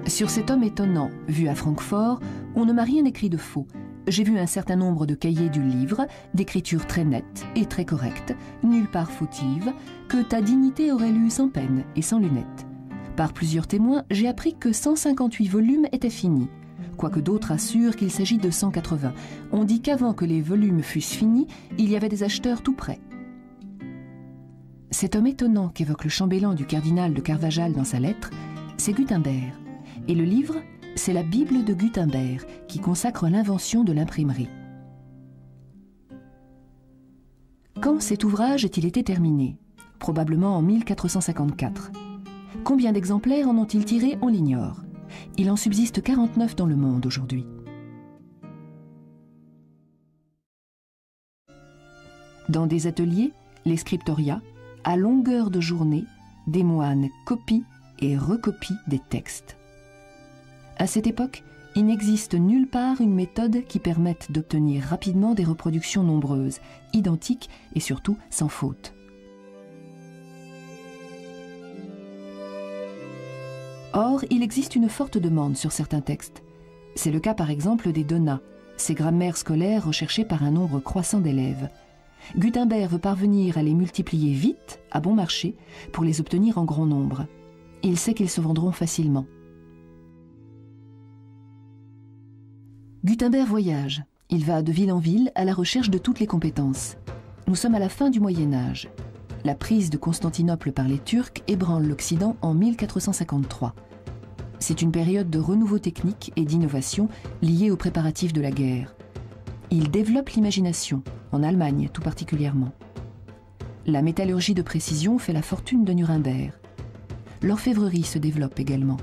Sur cet homme étonnant, vu à Francfort, on ne m'a rien écrit de faux. J'ai vu un certain nombre de cahiers du livre, d'écriture très nette et très correcte, nulle part fautive, que ta dignité aurait lu sans peine et sans lunettes. Par plusieurs témoins, j'ai appris que 158 volumes étaient finis, quoique d'autres assurent qu'il s'agit de 180. On dit qu'avant que les volumes fussent finis, il y avait des acheteurs tout près. Cet homme étonnant qu'évoque le chambellan du cardinal de Carvajal dans sa lettre, c'est Gutenberg. Et le livre, c'est la Bible de Gutenberg, qui consacre l'invention de l'imprimerie. Quand cet ouvrage a-t-il été terminé? Probablement en 1454. Combien d'exemplaires en ont-ils tiré? On l'ignore. Il en subsiste 49 dans le monde aujourd'hui. Dans des ateliers, les scriptoria, à longueur de journée, des moines copient et recopient des textes. À cette époque, il n'existe nulle part une méthode qui permette d'obtenir rapidement des reproductions nombreuses, identiques et surtout sans faute. Or, il existe une forte demande sur certains textes. C'est le cas par exemple des Dona, ces grammaires scolaires recherchées par un nombre croissant d'élèves. Gutenberg veut parvenir à les multiplier vite, à bon marché, pour les obtenir en grand nombre. Il sait qu'ils se vendront facilement. Gutenberg voyage. Il va de ville en ville à la recherche de toutes les compétences. Nous sommes à la fin du Moyen-Âge. La prise de Constantinople par les Turcs ébranle l'Occident en 1453. C'est une période de renouveau technique et d'innovation liée aux préparatifs de la guerre. Il développe l'imagination, en Allemagne tout particulièrement. La métallurgie de précision fait la fortune de Nuremberg. L'orfèvrerie se développe également.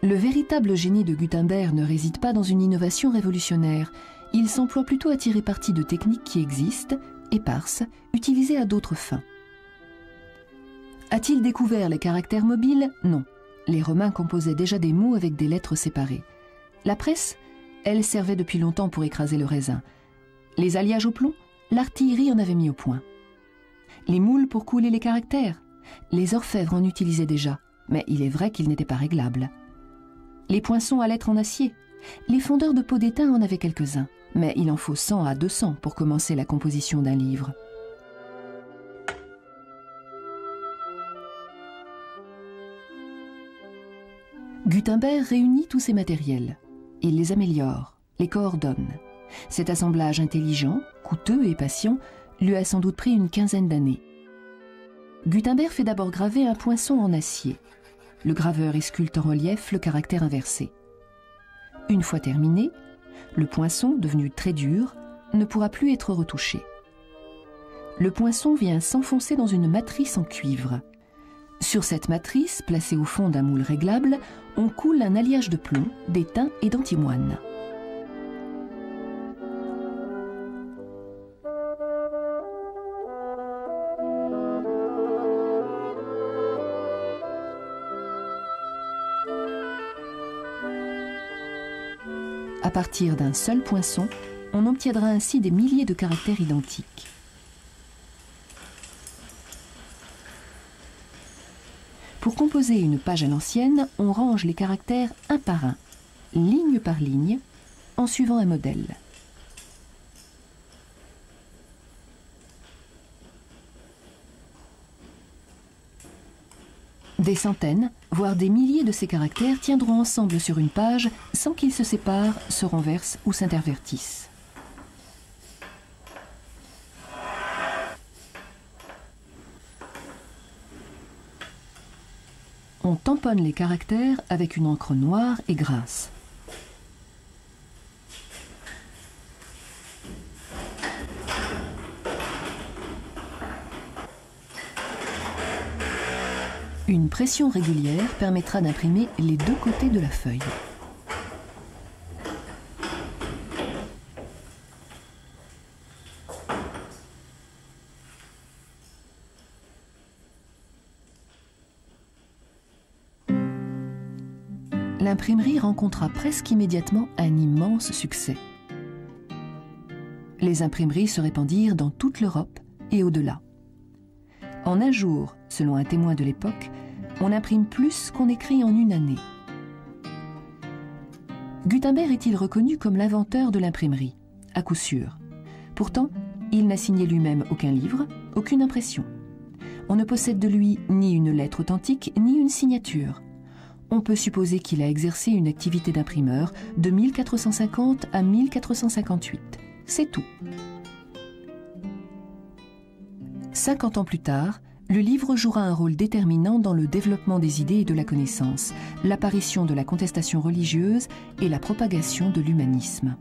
Le véritable génie de Gutenberg ne réside pas dans une innovation révolutionnaire. Il s'emploie plutôt à tirer parti de techniques qui existent, éparses, utilisées à d'autres fins. A-t-il découvert les caractères mobiles? Non. Les Romains composaient déjà des mots avec des lettres séparées. La presse, elle servait depuis longtemps pour écraser le raisin. Les alliages au plomb, l'artillerie en avait mis au point. Les moules pour couler les caractères, les orfèvres en utilisaient déjà, mais il est vrai qu'ils n'étaient pas réglables. Les poinçons à lettres en acier, les fondeurs de pots d'étain en avaient quelques-uns, mais il en faut 100 à 200 pour commencer la composition d'un livre. Gutenberg réunit tous ces matériels. Il les améliore, les coordonne. Cet assemblage intelligent, coûteux et patient lui a sans doute pris une quinzaine d'années. Gutenberg fait d'abord graver un poinçon en acier. Le graveur y sculpte en relief le caractère inversé. Une fois terminé, le poinçon, devenu très dur, ne pourra plus être retouché. Le poinçon vient s'enfoncer dans une matrice en cuivre. Sur cette matrice, placée au fond d'un moule réglable, on coule un alliage de plomb, d'étain et d'antimoine. À partir d'un seul poinçon, on obtiendra ainsi des milliers de caractères identiques. Pour composer une page à l'ancienne, on range les caractères un par un, ligne par ligne, en suivant un modèle. Des centaines, voire des milliers de ces caractères tiendront ensemble sur une page sans qu'ils se séparent, se renversent ou s'intervertissent. On tamponne les caractères avec une encre noire et grasse. Une pression régulière permettra d'imprimer les deux côtés de la feuille. L'imprimerie rencontra presque immédiatement un immense succès. Les imprimeries se répandirent dans toute l'Europe et au-delà. En un jour, selon un témoin de l'époque, on imprime plus qu'on écrit en une année. Gutenberg est-il reconnu comme l'inventeur de l'imprimerie? À coup sûr. Pourtant, il n'a signé lui-même aucun livre, aucune impression. On ne possède de lui ni une lettre authentique, ni une signature. On peut supposer qu'il a exercé une activité d'imprimeur de 1450 à 1458. C'est tout. 50 ans plus tard, le livre jouera un rôle déterminant dans le développement des idées et de la connaissance, l'apparition de la contestation religieuse et la propagation de l'humanisme.